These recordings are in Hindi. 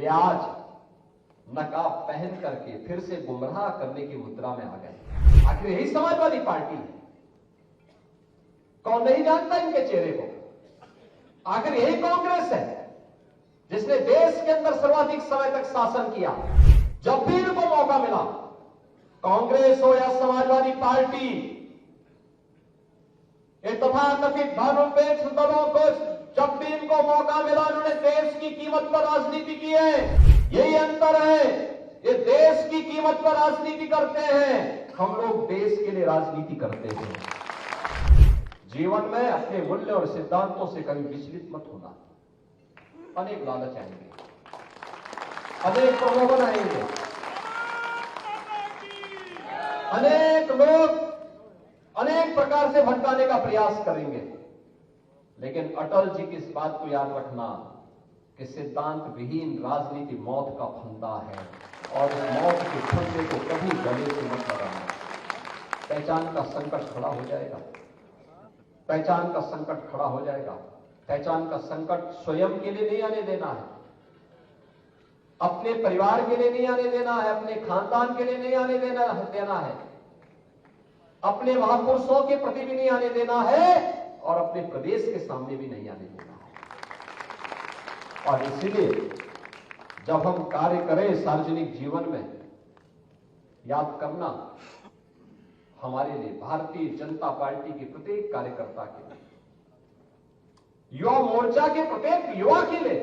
वे आज नकाब पहन करके फिर से गुमराह करने की मुद्रा में आ गए। आखिर यही समाजवादी पार्टी है। कौन नहीं जानता इनके चेहरे को? आखिर यही कांग्रेस है जिसने देश के अंदर सर्वाधिक समय तक शासन किया। जब भी इनको मौका मिला, कांग्रेस हो या समाजवादी पार्टी, ये तथाकथित धर्मनिरपेक्ष दलों को जब भी इनको मौका मिला, उन्होंने देश की कीमत पर राजनीति की है। यही अंतर है, ये देश की कीमत पर राजनीति करते हैं, हम लोग देश के लिए राजनीति करते हैं। जीवन में अपने मूल्य और सिद्धांतों से कभी विचलित मत होना। अनेक लालच आएंगे, अनेक प्रलोभन आएंगे, अनेक लोग अनेक प्रकार से भटकाने का प्रयास करेंगे, लेकिन अटल जी की इस बात को याद रखना कि सिद्धांत विहीन राजनीति मौत का फंदा है, और इस मौत के फंदे को कभी गले से मत लगाना। पहचान का संकट खड़ा हो जाएगा, पहचान का संकट खड़ा हो जाएगा। पहचान का संकट स्वयं के लिए नहीं आने देना है, अपने परिवार के लिए नहीं आने देना है, अपने खानदान के लिए नहीं आने देना है, अपने महापुरुषों के प्रति भी नहीं आने देना है, और अपने प्रदेश के सामने भी नहीं आने देना है। और इसीलिए जब हम कार्य करें सार्वजनिक जीवन में, याद करना हमारे लिए, भारतीय जनता पार्टी के प्रत्येक कार्यकर्ता के लिए, युवा मोर्चा के प्रत्येक युवा के लिए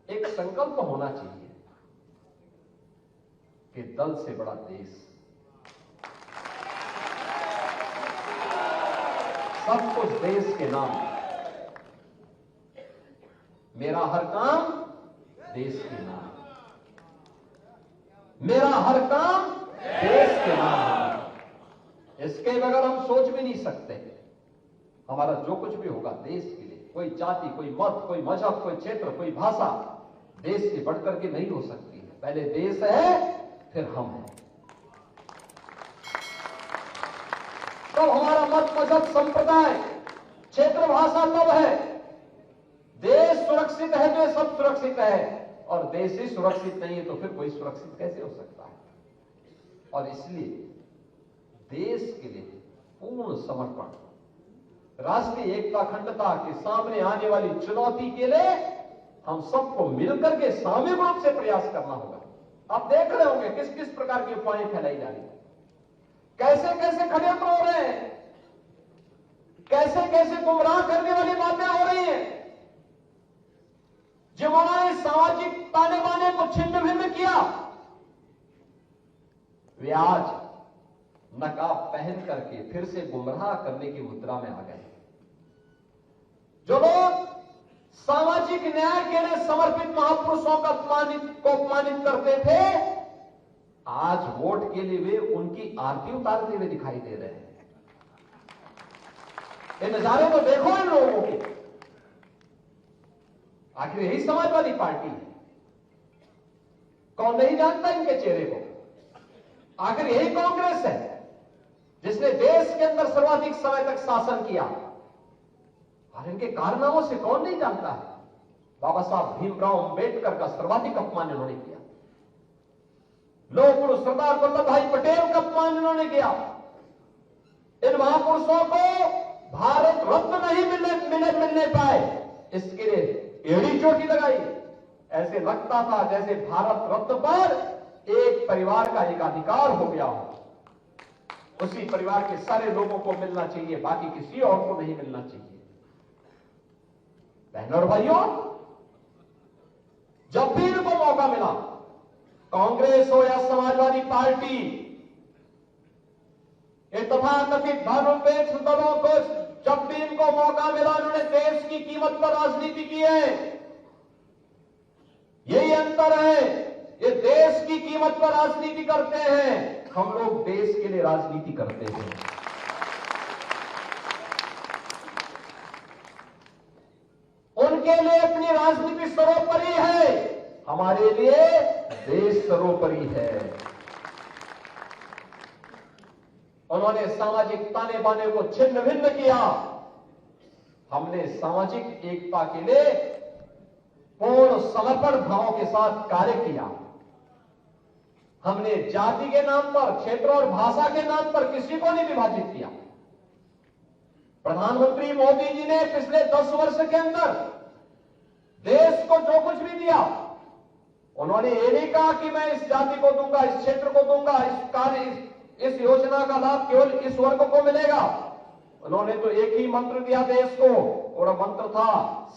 एक संकल्प होना चाहिए कि दल से बड़ा देश। सब कुछ देश के नाम, मेरा हर काम देश के नाम, मेरा हर काम देश के नाम। इसके बगैर हम सोच भी नहीं सकते। हमारा जो कुछ भी होगा देश के लिए, कोई जाति, कोई मत, कोई मजहब, कोई क्षेत्र, कोई भाषा देश से बढ़कर के नहीं हो सकती है। पहले देश है, फिर हम हैं। तब हमारा मत, मजहब, संप्रदाय, क्षेत्र, भाषा तब है। देश सुरक्षित है तो सब सुरक्षित है, और देश ही सुरक्षित नहीं है तो फिर कोई सुरक्षित कैसे हो सकता है? और इसलिए देश के लिए पूर्ण समर्पण, राष्ट्रीय एकता अखंडता के सामने आने वाली चुनौती के लिए हम सबको मिलकर के सामूहिक रूप से प्रयास करना होगा। आप देख रहे होंगे किस किस प्रकार की अफवाहें फैलाई जा रही है, कैसे कैसे षड्यंत्र हो रहे हैं, कैसे कैसे गुमराह करने वाली बातें हो रही हैं। जिन्होंने सामाजिक ताने बाने को छिन्न भिन्न किया, वे आज नकाब पहन करके फिर से गुमराह करने की मुद्रा में आ गए। जो लोग सामाजिक न्याय के लिए समर्पित महापुरुषों का अपमानित करते थे, आज वोट के लिए वे उनकी आरती उतारते हुए दिखाई दे रहे हैं। ये नजारे तो देखो इन लोगों के। आखिर यही समाजवादी पार्टी है। कौन नहीं जानता इनके चेहरे को? आखिर यही कांग्रेस है जिसने देश के अंदर सर्वाधिक समय तक शासन किया, और इनके कारनामों से कौन नहीं जानता है? बाबा साहब भीमराव अंबेडकर का सर्वाधिक अपमान इन्होंने किया, लौह पुरुष सरदार वल्लभ भाई पटेल का अपमान इन्होंने किया। इन महापुरुषों को भारत रत्न नहीं मिलने पाए, इसके लिए एड़ी चोटी लगाई। ऐसे लगता था जैसे भारत रत्न पर एक परिवार का एक अधिकार हो गया हो, उसी परिवार के सारे लोगों को मिलना चाहिए, बाकी किसी और को नहीं मिलना चाहिए। बहनों और भाइयों, जब भी इनको मौका मिला, कांग्रेस हो या समाजवादी पार्टी, ये तथाकथित धर्मनिरपेक्ष दलों को जब भी इनको मौका मिला, उन्होंने देश की कीमत पर राजनीति की है। यही अंतर है, ये देश की कीमत पर राजनीति करते हैं, हम लोग देश के लिए राजनीति करते हैं। उनके लिए अपनी राजनीति सर्वोपरि है, हमारे लिए देश सर्वोपरि है। उन्होंने सामाजिक ताने बाने को छिन्न भिन्न किया, हमने सामाजिक एकता के लिए पूर्ण समर्पण भाव के साथ कार्य किया। हमने जाति के नाम पर, क्षेत्र और भाषा के नाम पर किसी को नहीं विभाजित किया। प्रधानमंत्री मोदी जी ने पिछले 10 वर्ष के अंदर देश को जो कुछ भी दिया, उन्होंने ये नहीं कहा कि मैं इस जाति को दूंगा, इस क्षेत्र को दूंगा, इस योजना का लाभ केवल इस वर्ग को मिलेगा। उन्होंने तो एक ही मंत्र दिया देश को, और मंत्र था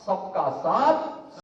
सबका साथ